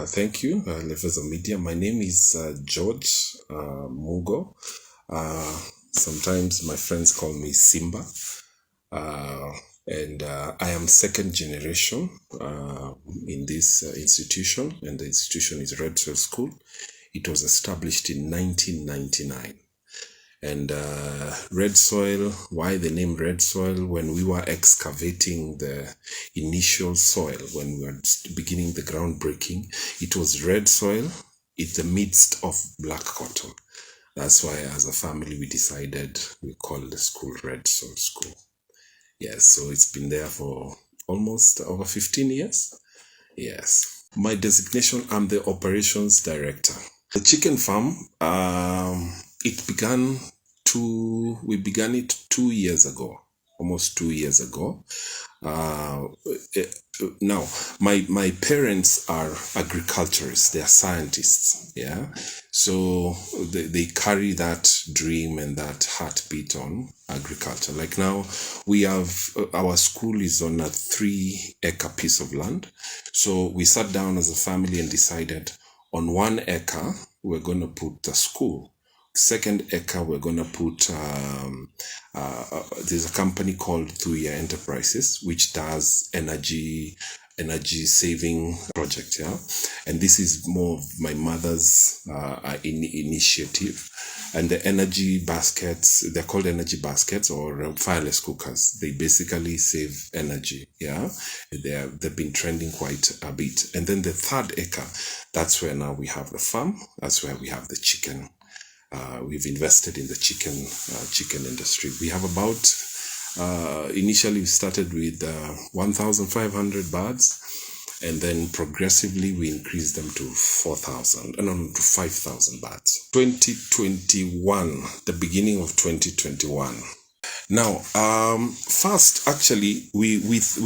Thank you, Levels of Media. My name is George Mugo. Sometimes my friends call me Simba. And I am second generation in this institution, and the institution is Red Soil School. It was established in 1999. And red soil, why the name red soil? When we were excavating the initial soil, when we were beginning the groundbreaking, it was red soil in the midst of black cotton. That's why as a family we decided we call the school Red Soil School. Yes, so it's been there for almost over 15 years. Yes. My designation, I'm the operations director. The chicken farm, we began it 2 years ago, almost 2 years ago. Now, my parents are agriculturists, they are scientists, yeah? So they carry that dream and that heartbeat on agriculture. Like now, our school is on a 3-acre piece of land. So we sat down as a family and decided on 1 acre, we're going to put the school. 2nd acre, we're going to put, there's a company called Thuya Enterprises, which does energy saving project, yeah? And this is more of my mother's initiative. And the energy baskets, they're called energy baskets or fireless cookers. They basically save energy, yeah? They've been trending quite a bit. And then the 3rd acre, that's where now we have the farm. That's where we have the chicken. We've invested in the chicken industry. We have about, initially we started with 1,500 birds, and then progressively we increased them to 5,000 birds. 2021, the beginning of 2021. Now, first, actually, we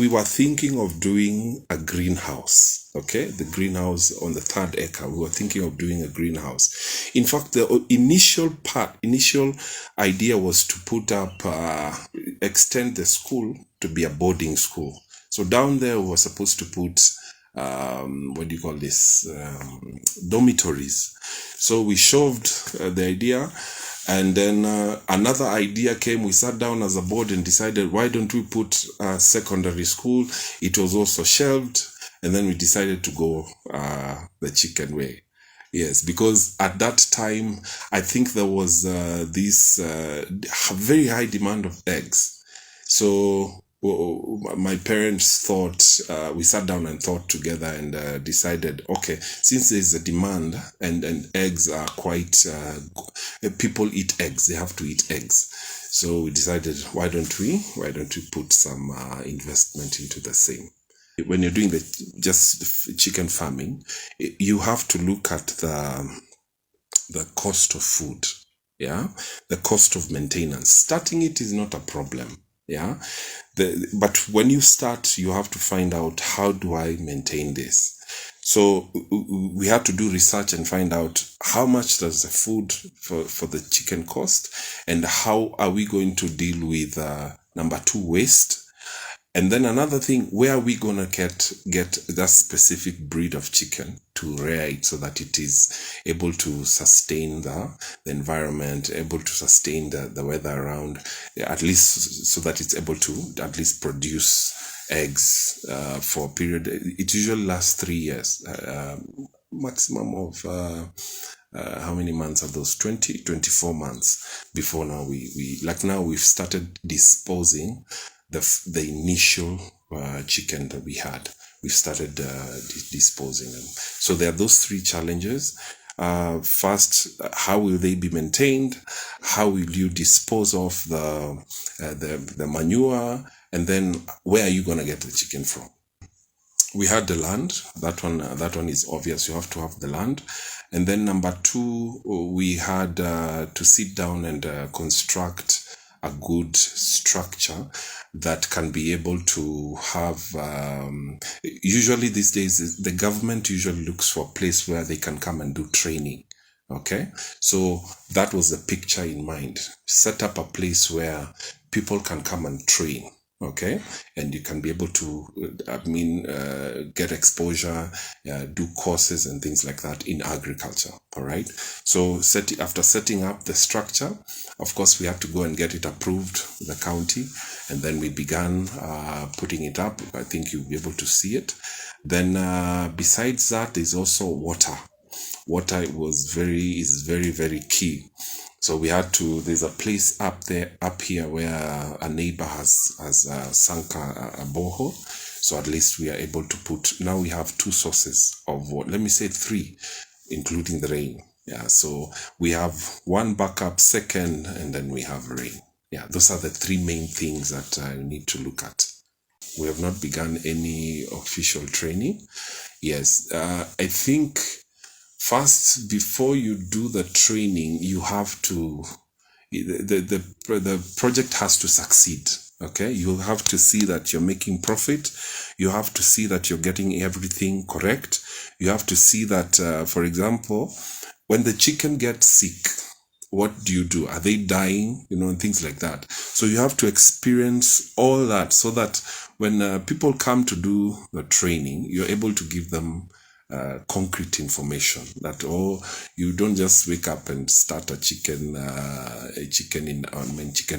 were thinking of doing a greenhouse, okay? The greenhouse on the 3rd acre, we were thinking of doing a greenhouse. In fact, the initial idea was to put up, extend the school to be a boarding school. So down there, we were supposed to put, dormitories. So we shoved the idea. And then another idea came. We sat down as a board and decided, why don't we put a secondary school? It was also shelved. And then we decided to go the chicken way. Yes, because at that time, I think there was this very high demand of eggs. So my parents thought, we sat down and thought together and decided, okay, since there's a demand and eggs are quite, people eat eggs, they have to eat eggs. So we decided, why don't we put some investment into the same. When you're doing just chicken farming, you have to look at the cost of food, yeah, the cost of maintenance. Starting it is not a problem. Yeah, but when you start, you have to find out, how do I maintain this? So we had to do research and find out how much does the food for the chicken cost, and how are we going to deal with number 2, waste. And then another thing, where are we going to get that specific breed of chicken to rear it so that it is able to sustain the environment, able to sustain the weather around, at least so that it's able to at least produce eggs for a period. It usually lasts 3 years, maximum of how many months are those? 24 months before now now we've started disposing the initial chicken that we had. We started disposing them. So there are those 3 challenges. First, how will they be maintained? How will you dispose of the manure? And then where are you going to get the chicken from? We had the land. That one is obvious. You have to have the land. And then number 2, we had to sit down and construct a good structure that can be able to have, usually these days, the government usually looks for a place where they can come and do training. Okay, so that was the picture in mind. Set up a place where people can come and train. Okay, and you can be able to, get exposure, do courses and things like that in agriculture. All right. So after setting up the structure, of course, we had to go and get it approved with the county, and then we began putting it up. I think you'll be able to see it. Then, besides that, there's also water. Water is very, very key. So we had to. There's a place up here, where a neighbor has sunk a borehole. So at least we are able to put. Now we have two sources of water. Let me say three, including the rain. Yeah. So we have one backup, second, and then we have rain. Yeah. Those are the three main things that I need to look at. We have not begun any official training. Yes. I think first, before you do the training, you have to, the project has to succeed. Okay, you have to see that you're making profit. You have to see that you're getting everything correct. You have to see that, for example, when the chicken gets sick, what do? Are they dying? And things like that. So you have to experience all that, so that when people come to do the training, you're able to give them concrete information. That you don't just wake up and start a chicken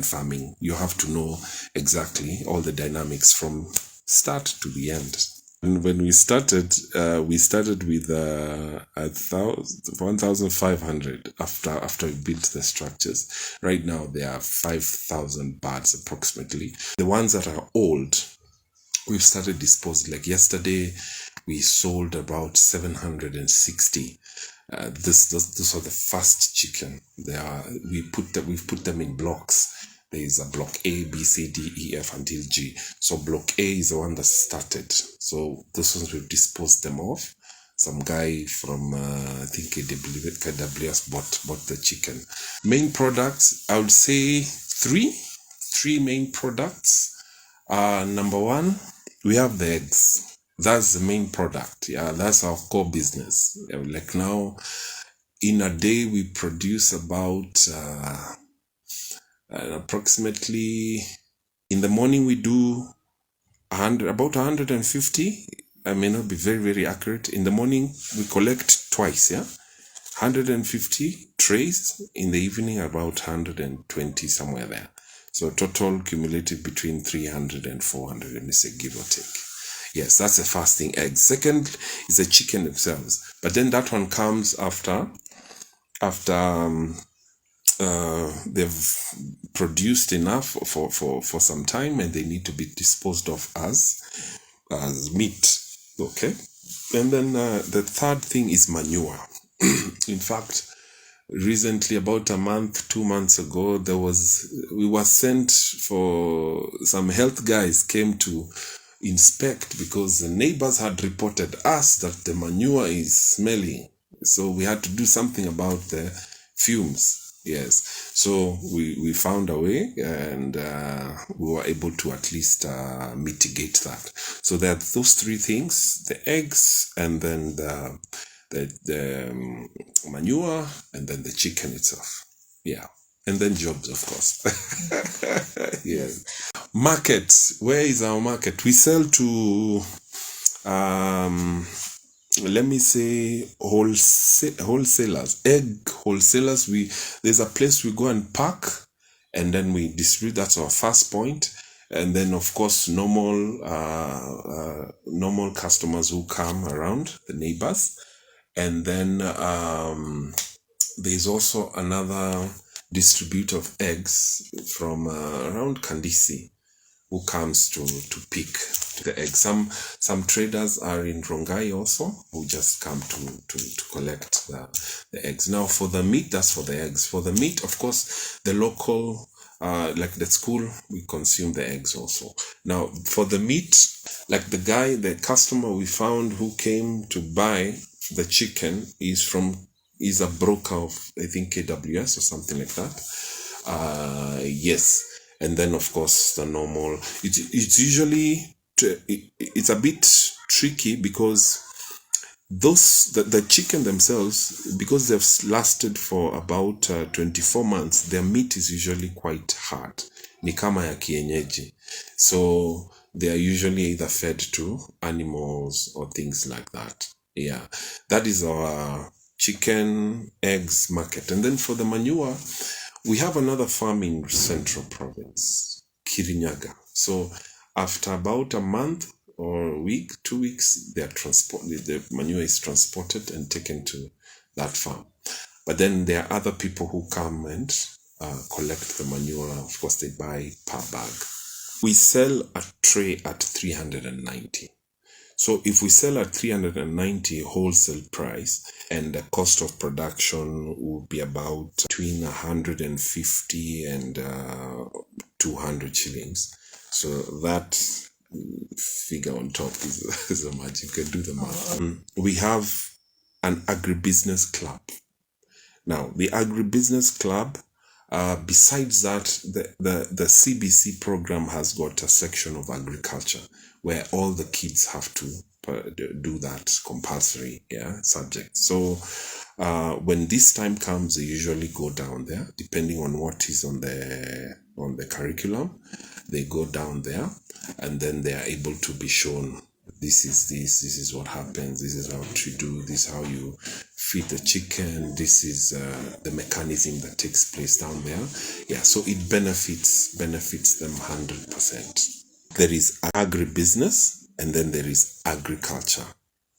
farming. You have to know exactly all the dynamics from start to the end. And when we started with 1,500 after we built the structures. Right now there are 5,000 birds approximately. The ones that are old, we've started disposing. Like yesterday, we sold about 760. Those are the first chicken. We've put them in blocks. There is a block A, B, C, D, E, F until G. So block A is the one that started. So those ones we've disposed them off. Some guy from I think KWS bought the chicken. Main products, I would say three main products. Number one, we have the eggs. That's the main product. Yeah, that's our core business. Like now, in a day, we produce about approximately, in the morning we do about 150. I may not be very, very accurate. In the morning, we collect twice, 150 trays. In the evening, about 120, somewhere there. So total cumulative between 300 and 400, let me say, give or take. Yes, that's the first thing, eggs. Second is the chicken themselves. But then that one comes after they've produced enough for some time, and they need to be disposed of as meat. Okay. And then the third thing is manure. In fact, recently, about 2 months ago, we were sent for some health guys came to inspect, because the neighbors had reported us that the manure is smelling. So we had to do something about the fumes. Yes. So we found a way, and we were able to at least mitigate that. So there are those three things: the eggs, and then the manure, and then the chicken itself. Yeah. And then jobs, of course. Yeah. Market. Where is our market? We sell to, let me say, wholesalers, egg wholesalers. There's a place we go and pack, and then we distribute. That's our first point. And then, of course, normal customers who come around, the neighbors. And then there's also another distributor of eggs from around Kandisi, who comes to pick the eggs. Some traders are in Rongai also, who just come to collect the eggs. Now for the meat, that's for the eggs. For the meat, of course, the local, like the school, we consume the eggs also. Now for the meat, like the customer we found who came to buy the chicken is a broker of, I think, KWS or something like that. Yes. And then, of course, the normal. It's usually, it's a bit tricky, because the chicken themselves, because they've lasted for about 24 months, their meat is usually quite hard. Ni kama ya kienyeji. So they are usually either fed to animals or things like that. Yeah, that is our chicken, eggs market. And then for the manure, we have another farm in Central Province, Kirinyaga. So after about a month or a week, 2 weeks, the manure is transported and taken to that farm. But then there are other people who come and collect the manure. Of course, they buy per bag. We sell a tray at 390. So if we sell at 390 wholesale price, and the cost of production will be about between 150 and 200 shillings. So that figure on top is a magic. You can do the math. We have an agribusiness club. Now, the agribusiness club, besides that, the CBC program has got a section of agriculture where all the kids have to do that compulsory subject. So when this time comes, they usually go down there, depending on what is on the curriculum. They go down there, and then they are able to be shown, this is what happens, this is how to do, this is how you feed the chicken, this is the mechanism that takes place down there. Yeah, so it benefits them 100%. There is agribusiness, and then there is agriculture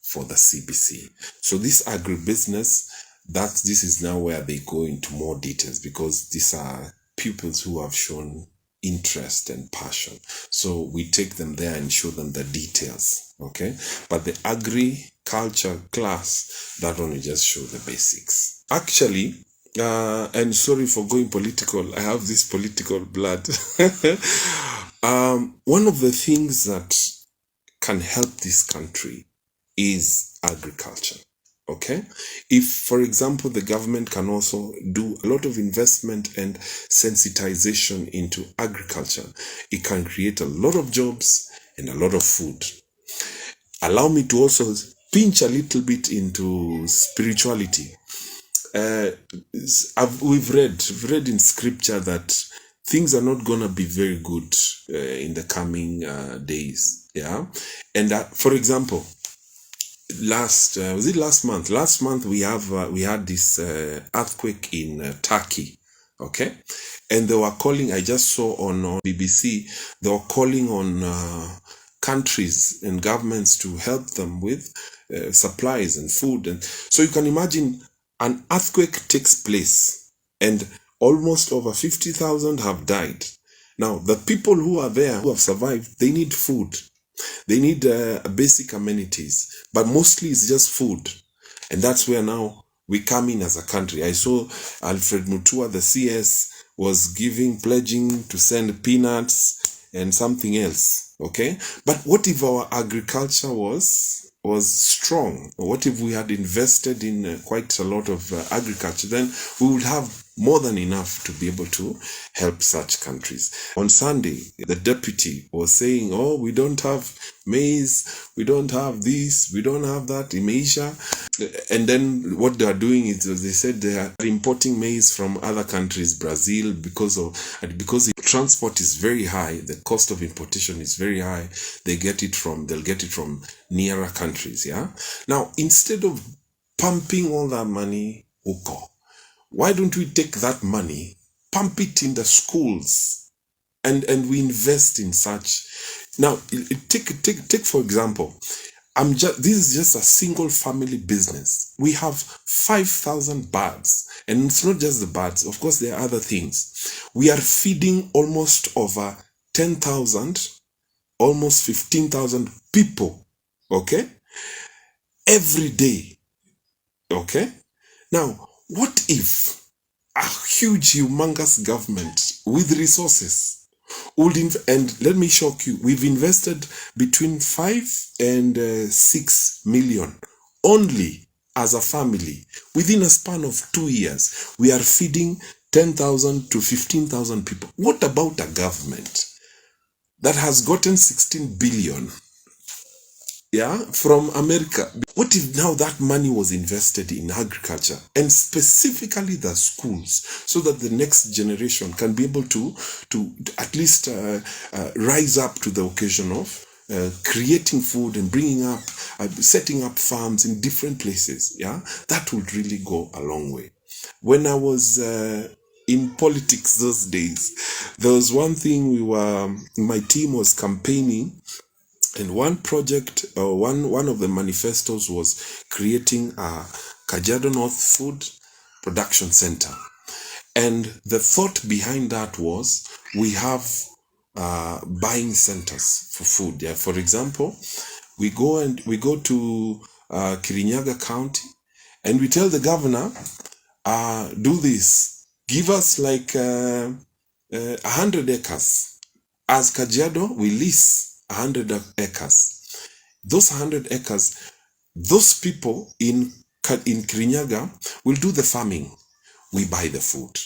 for the CBC. So this agribusiness, this is now where they go into more details, because these are pupils who have shown interest and passion. So we take them there and show them the details, okay? But the agriculture class, that one we just show the basics. Actually, and sorry for going political, I have this political blood. One of the things that can help this country is agriculture. Okay, if, for example, the government can also do a lot of investment and sensitization into agriculture, it can create a lot of jobs and a lot of food. Allow me to also pinch a little bit into spirituality. We've read in scripture that things are not going to be very good in the coming days. Yeah, and for example, last month? Last month we had this earthquake in Turkey, okay, and they were calling. I just saw on BBC they were calling on countries and governments to help them with supplies and food, and so you can imagine an earthquake takes place and almost over 50,000 have died. Now the people who are there who have survived, they need food. They need basic amenities, but mostly it's just food. And that's where now we come in as a country. I saw Alfred Mutua, the CS, was pledging to send peanuts and something else, okay? But what if our agriculture was strong? What if we had invested in quite a lot of agriculture? Then we would have more than enough to be able to help such countries. On Sunday, the deputy was saying, oh, we don't have maize, we don't have this, we don't have that, imeisha. And then what they are doing is they said they are importing maize from other countries, Brazil, because the transport is very high, the cost of importation is very high. They'll get it from nearer countries. Yeah. Now, instead of pumping all that money, why don't we take that money, pump it in the schools, and we invest in such? Now, take for example, this is just a single family business. We have 5,000 birds, and it's not just the birds. Of course, there are other things. We are feeding almost over 10,000, almost 15,000 people, okay, every day, okay. Now, what if a huge, humongous government with resources and let me shock you, we've invested between 5 and 6 million only as a family. Within a span of 2 years, we are feeding 10,000 to 15,000 people. What about a government that has gotten 16 billion yeah, from America. What if now that money was invested in agriculture and specifically the schools, so that the next generation can be able to at least rise up to the occasion of creating food and bringing up, setting up farms in different places. Yeah, that would really go a long way. When I was in politics those days, there was one thing my team was campaigning, and one project, one of the manifestos was creating a Kajiado North Food Production Center. And the thought behind that was we have buying centers for food. Yeah, for example, we go to Kirinyaga County, and we tell the governor, do this, give us like 100 acres. As Kajiado, we lease 100 acres. Those 100 acres, those people in Kirinyaga will do the farming. We buy the food.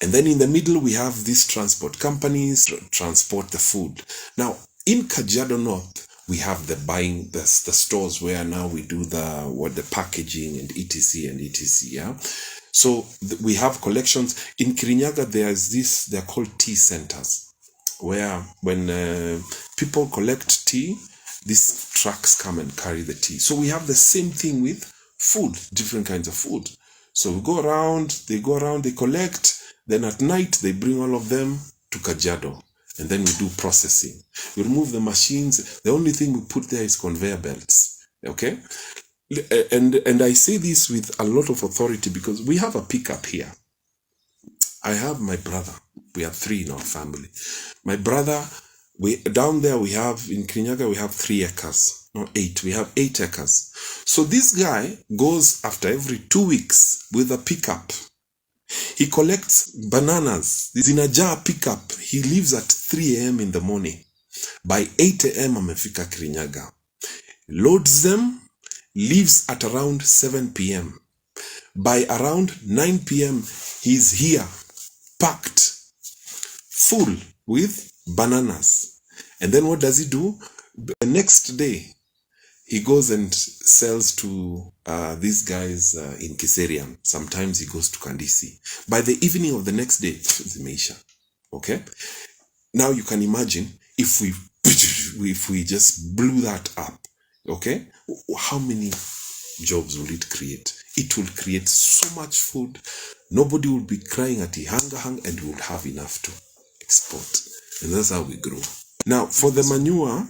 And then in the middle, we have these transport companies transport the food. Now, in Kajiado North, we have the buying, the stores where now we do the packaging and etc and etc. Yeah. So we have collections. In Kirinyaga, they're called tea centers, where when people collect tea, these trucks come and carry the tea. So we have the same thing with food, different kinds of food. So we go around, they collect, then at night they bring all of them to Kajiado, and then we do processing. We remove the machines. The only thing we put there is conveyor belts. Okay? And I say this with a lot of authority because we have a pickup here. I have my brother. We have 3 in our family. My brother, down there we have, in Kirinyaga, we have 3 acres. No, 8. We have 8 acres. So this guy goes after every 2 weeks with a pickup. He collects bananas. He's in a jar pickup. He leaves at 3 a.m. in the morning. By 8 a.m. amefika Kirinyaga. Loads them, leaves at around 7 p.m. By around 9 p.m. he's here, packed, full with bananas. And then what does he do? The next day, he goes and sells to these guys in Kiserian. Sometimes he goes to Kandisi. By the evening of the next day, zimeisha. Okay? Now you can imagine if we just blew that up, okay? How many jobs will it create? It will create so much food. Nobody will be crying at the hunger, and we will have enough to export. And that's how we grow. Now, for the manure,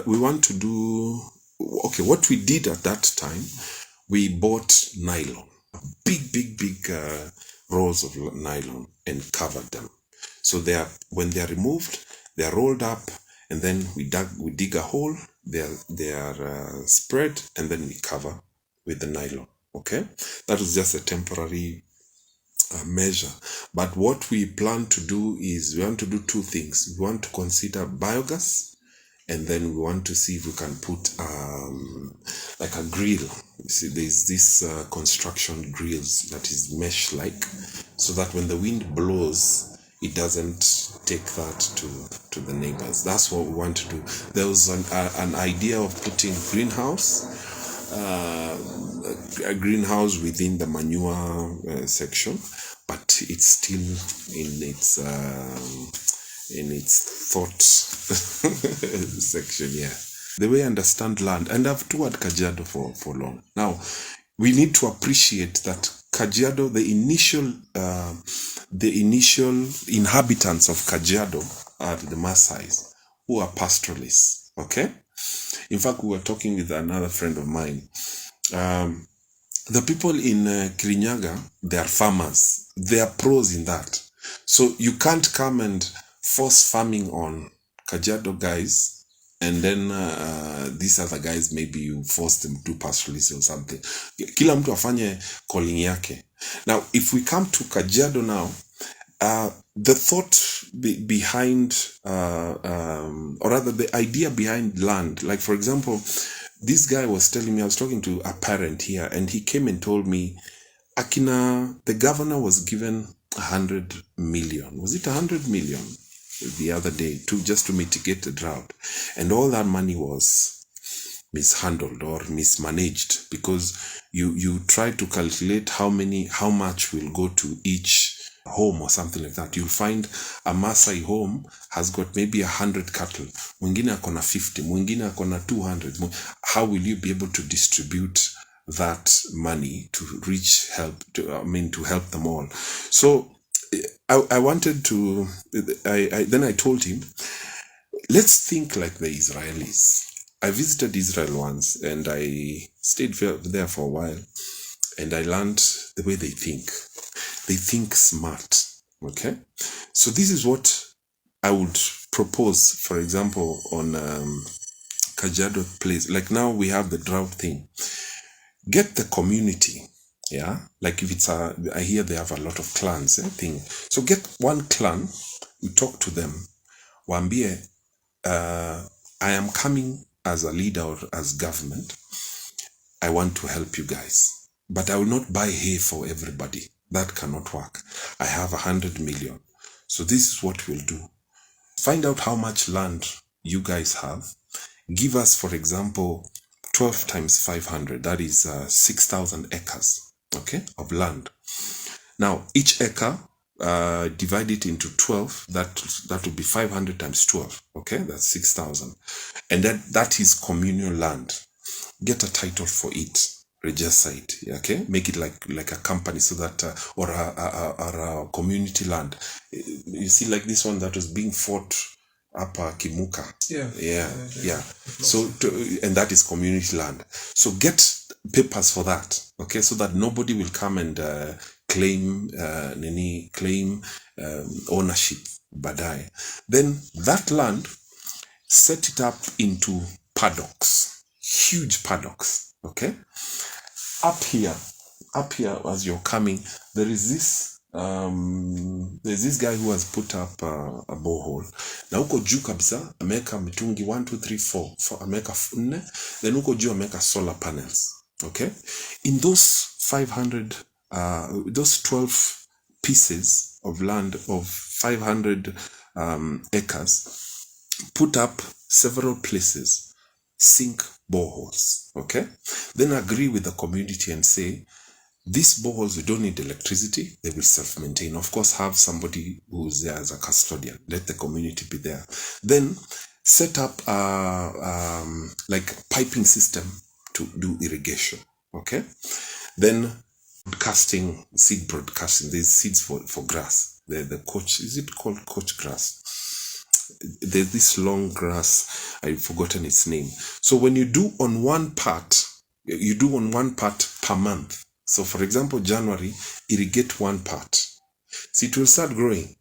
we want to do, okay, what we did at that time, we bought nylon, big rolls of nylon, and covered them. So when they are removed, they are rolled up, and then we dig a hole, they are spread, and then we cover with the nylon. Okay, that is just a temporary measure. But what we plan to do is we want to do 2 things. We want to consider biogas, and then we want to see if we can put like a grill. You see, there's this construction grills that is mesh-like, so that when the wind blows, it doesn't take that to the neighbors. That's what we want to do. There was an idea of putting a greenhouse within the manure section, but it's still in its thought section. Yeah, the way I understand land, and I've toured Kajiado for long now. We need to appreciate that Kajiado, the initial inhabitants of Kajiado are the Maasais, who are pastoralists. Okay. In fact, we were talking with another friend of mine. The people in Kirinyaga, they are farmers. They are pros in that. So you can't come and force farming on Kajiado guys, and then these other guys, maybe you force them to do pastoralism or something. Kila mtu afanye calling yake. Now, if we come to Kajiado now, the thought behind, or rather the idea behind land, like for example, this guy was telling me, I was talking to a parent here, and he came and told me, the governor was given 100 million. Was it 100 million? the other day just to mitigate the drought. And all that money was mishandled or mismanaged, because you try to calculate how much will go to each home or something like that. You'll find a Maasai home has got maybe 100 cattle, mwingine akona 50, mwingine akona 200. How will you be able to distribute that money to to help them all? So I wanted to, then I told him, let's think like the Israelis. I visited Israel once and I stayed there for a while, and I learned the way they think. They think smart, okay? So this is what I would propose, for example, on Kajiado place. Like now we have the drought thing. Get the community, yeah? Like if it's I hear they have a lot of clans, thing. So get one clan, you talk to them, waambie, I am coming as a leader or as government. I want to help you guys, but I will not buy hay for everybody. That cannot work. I have 100 million. So this is what we'll do. Find out how much land you guys have. Give us, for example, 12 times 500. That is 6,000 acres, okay, of land. Now, each acre, divide it into 12. That would be 500 times 12, okay? That's 6,000. And that is communal land. Get a title for it. Register it, okay? Make it like a company, so that or a community land. You see, like this one that was being fought up Kimuka. Yeah. So and that is community land. So get papers for that, okay? So that nobody will come and claim ownership badai. Then that land, set it up into paddocks, huge paddocks, okay? Up here as you're coming, there is this there's this guy who has put up a borehole. Na huko juu kabisa ameweka mitungi 1 2 3 4 ameweka 4, then huko juu ameweka solar panels, okay? In those 500 those 12 pieces of land of 500 acres, put up several places, sink boreholes, okay? Then agree with the community and say, these boreholes, we don't need electricity, they will self-maintain. Of course, have somebody who's there as a custodian. Let the community be there. Then set up like piping system to do irrigation, okay? Then seed broadcasting, there's seeds for grass. The coach, is it called coach grass? There's this long grass, I've forgotten its name. So when you do on one part, you do on one part per month. So for example, January, irrigate one part. So it will start growing.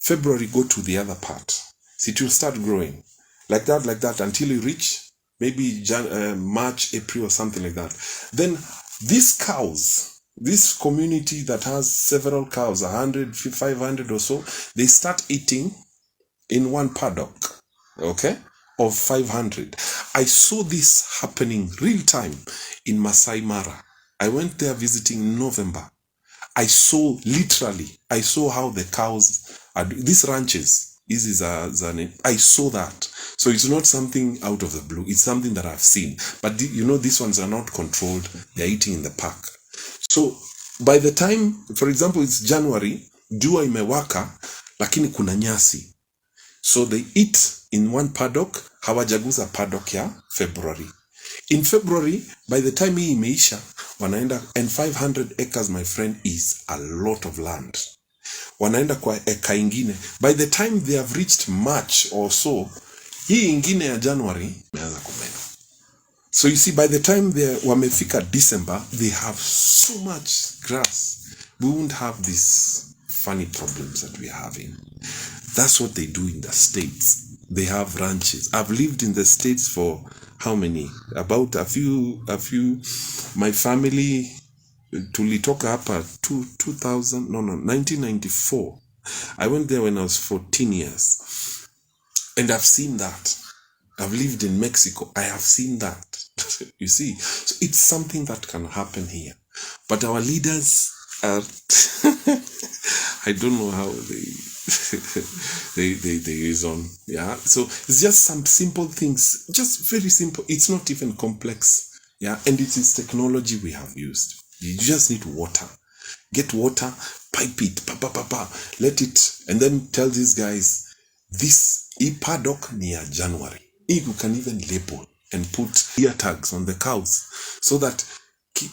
February, go to the other part. So it will start growing. Like that until you reach maybe March, April or something like that. Then these cows, this community that has several cows, 100, 500 or so, they start eating in one paddock, okay, of 500. I saw this happening real time in Masai Mara. I went there visiting in November. I saw how the cows are doing. These ranches, this is a name. I saw that. So it's not something out of the blue. It's something that I've seen. But you know, these ones are not controlled. They're eating in the park. So by the time, for example, it's January, jua imewaka, lakini kuna nyasi. So they eat in one paddock, hawajaguza paddock ya February. In February, by the time hii imeisha, wanaenda, and 500 acres, my friend, is a lot of land. Wanaenda kwa eka ingine. By the time they have reached March or so, hii ingine ya January, imeanza kumea. So you see, by the time they wamefika December, they have so much grass. We won't have these funny problems that we're having. That's what they do in the States. They have ranches. I've lived in the States for how many? About a few. My family, tulitoka hapa 1994. I went there when I was 14 years. And I've seen that. I've lived in Mexico. I have seen that. You see? So it's something that can happen here. But our leaders are, I don't know how they use on, yeah. So it's just some simple things, just very simple. It's not even complex, yeah. And it is technology we have used. You just need water. Get water, pipe it, let it, and then tell these guys, this paddock near January. You can even label and put ear tags on the cows so that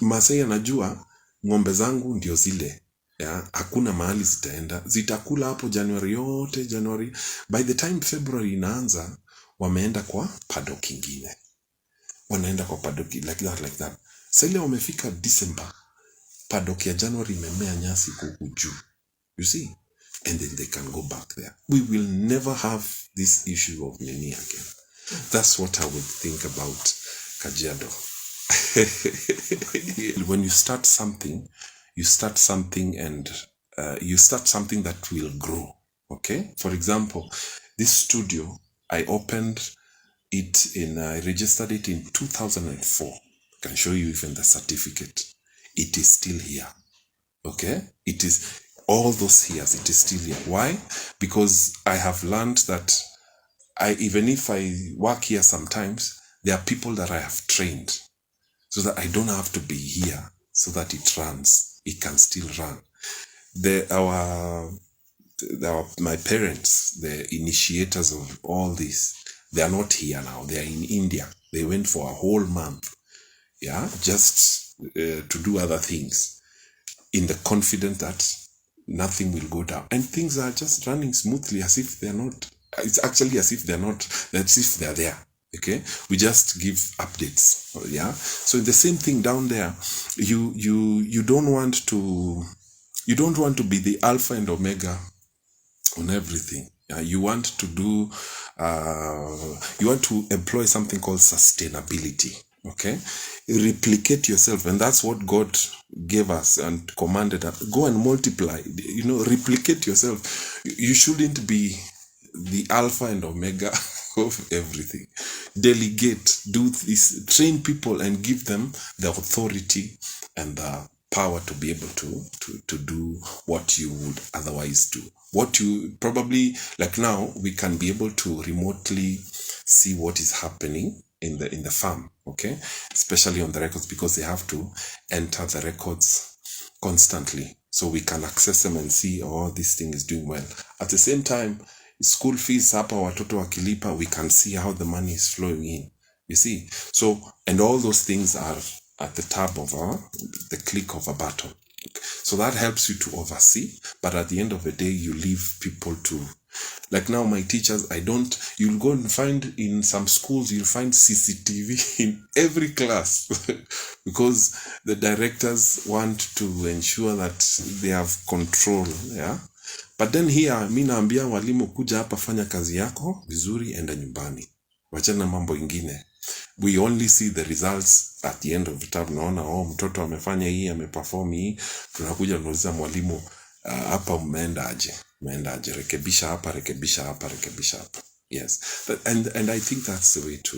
Masai anajua ng'ombe zangu ndio zile, ya, hakuna mahali zitaenda, zitakula hapo January yote. January, by the time February inaanza, wameenda kwa paddock ingine, wanaenda kwa paddock like that. Sasa ile wamefika December, paddock ya January imemea nyasi huku juu, you see, and then they can go back there. We will never have this issue of nini again. That's what I would think about Kajiado. When you start something, and you start something that will grow. Okay, for example, this studio, I opened it I registered it in 2004. I can show you even the certificate. It is still here. Okay, it is all those years, it is still here. Why? Because I have learned that even if I work here sometimes, there are people that I have trained so that I don't have to be here, so that it runs. It can still run. My parents, the initiators of all this, they are not here now. They are in India. They went for a whole month, yeah, just to do other things, in the confidence that nothing will go down. And things are just running smoothly, as if they're not. It's actually as if they're not, as if they're there. Okay, we just give updates. Yeah. So the same thing down there. You don't want to be the alpha and omega on everything. Yeah, you want to do. You want to employ something called sustainability. Okay, replicate yourself, and that's what God gave us and commanded us. Go and multiply. Replicate yourself. You shouldn't be the alpha and omega of everything. Delegate, do this, train people and give them the authority and the power to be able to do what you would otherwise do. What you probably, like now, we can be able to remotely see what is happening in the farm, okay? Especially on the records, because they have to enter the records constantly. So we can access them and see, oh, this thing is doing well. At the same time, school fees hapa watoto wakilipa, we can see how the money is flowing in, you see. So, and all those things are at the tab of the click of a button. So that helps you to oversee, but at the end of the day, you leave people to, like now my teachers, you'll go and find in some schools, you'll find CCTV in every class because the directors want to ensure that they have control, yeah. But then here, mi naambia walimu, kuja hapa, fanya kazi yako vizuri, enda nyumbani, wachana mambo ingine. We only see the results at the end of the term. Naona mtoto amefanya hii, ameperform hii, tunakuja tunauliza mwalimu, hapa umeenda aje, rekebisha hapa. Yes, and I think that's the way to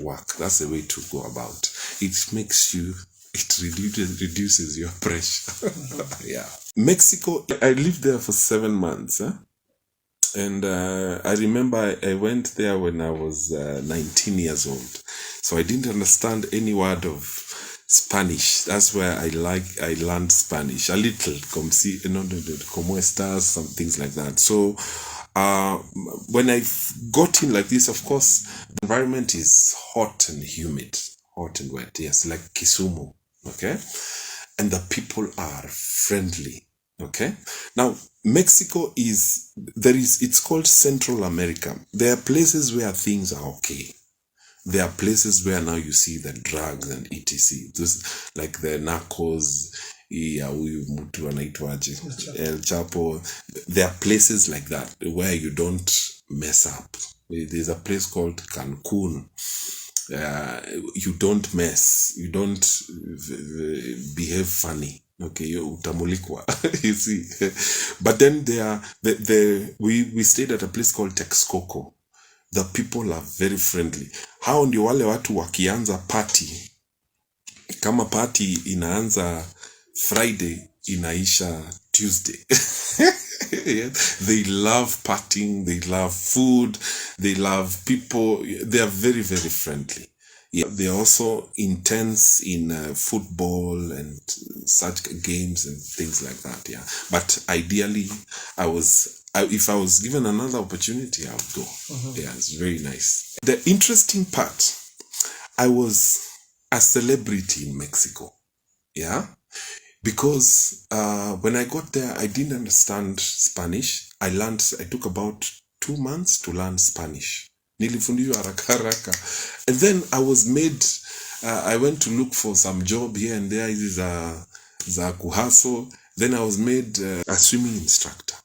work. That's the way to go about. It reduces your pressure. Yeah. Mexico, I lived there for 7 months. And I remember I went there when I was 19 years old. So I didn't understand any word of Spanish. That's where I learned Spanish. A little. Como estas, some things like that. So when I got in like this, of course, the environment is hot and humid. Hot and wet, yes, like Kisumu. Okay? And the people are friendly. Okay, now Mexico it's called Central America. There are places where things are okay. There are places where now you see the drugs and etc. This, like the narcos, El Chapo. There are places like that where you don't mess up. There's a place called Cancun. You don't mess. You don't behave funny. Okay, utamulikwa. You see. But then we stayed at a place called Texcoco. The people are very friendly. Hao ndio wale watu wakianza party. Kama party inaanza Friday, inaisha Tuesday. Yeah. They love partying, they love food, they love people. They are very, very friendly. Yeah, they are also intense in football and such games and things like that. Yeah, but ideally, if I was given another opportunity, I would go. Yeah, it's very nice. The interesting part, I was a celebrity in Mexico. Yeah, because when I got there, I didn't understand Spanish. I took about 2 months to learn Spanish. Nilifundishwa haraka haraka. And then I was made, I went to look for some job here and there, hizi za kuhustle. Then I was made a swimming instructor.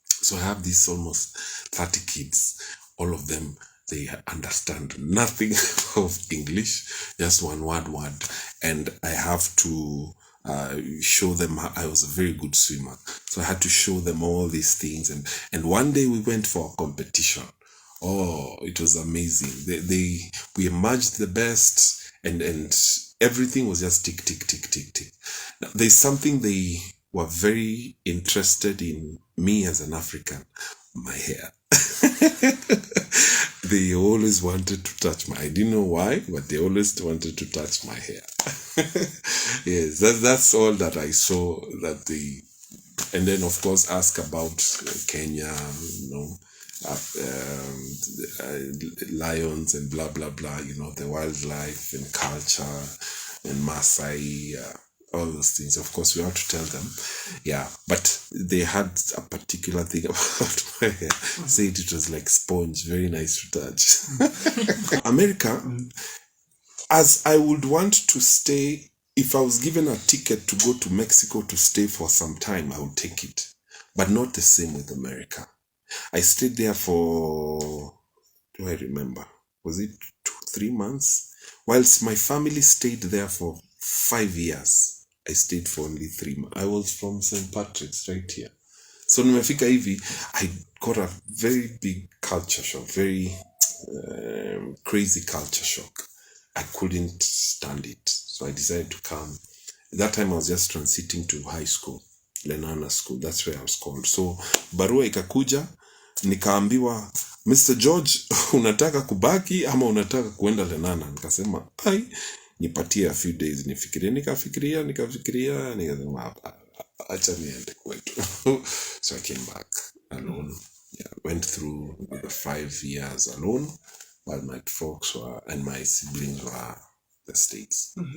So I have these almost 30 kids. All of them, they understand nothing of English, just one word. And I have to show them I was a very good swimmer. So I had to show them all these things. And one day we went for a competition. Oh, it was amazing. We emerged the best, and everything was just tick, tick, tick, tick, tick. Now, there's something they were very interested in me as an African, my hair. They always wanted to touch I didn't know why, but they always wanted to touch my hair. Yes, that's all that I saw that and then of course ask about Kenya, lions and blah blah blah, the wildlife and culture and Maasai, all those things. Of course, we have to tell them. Yeah, but they had a particular thing about my hair. Said it was like sponge, very nice to touch. America, as I would want to stay, if I was given a ticket to go to Mexico to stay for some time, I would take it. But not the same with America. I stayed there for, do I remember? Was it 3 months? Whilst my family stayed there for 5 years, I stayed for only 3 months. I was from St. Patrick's right here. So nimefika hivi, I got a very big culture shock, very crazy culture shock. I couldn't stand it. So I decided to come. At that time I was just transiting to high school, Lenana School. That's where I was called. So barua ikakuja, nikaambiwa, Mr. George, unataka kubaki ama unataka kuenda Lenana? Nikasema, nipatie a few days nifikirie. Nikafikiria, nikasema, acha niende kwetu. So I came back alone. Yeah, went through the 5 years alone while my folks and my siblings were the States.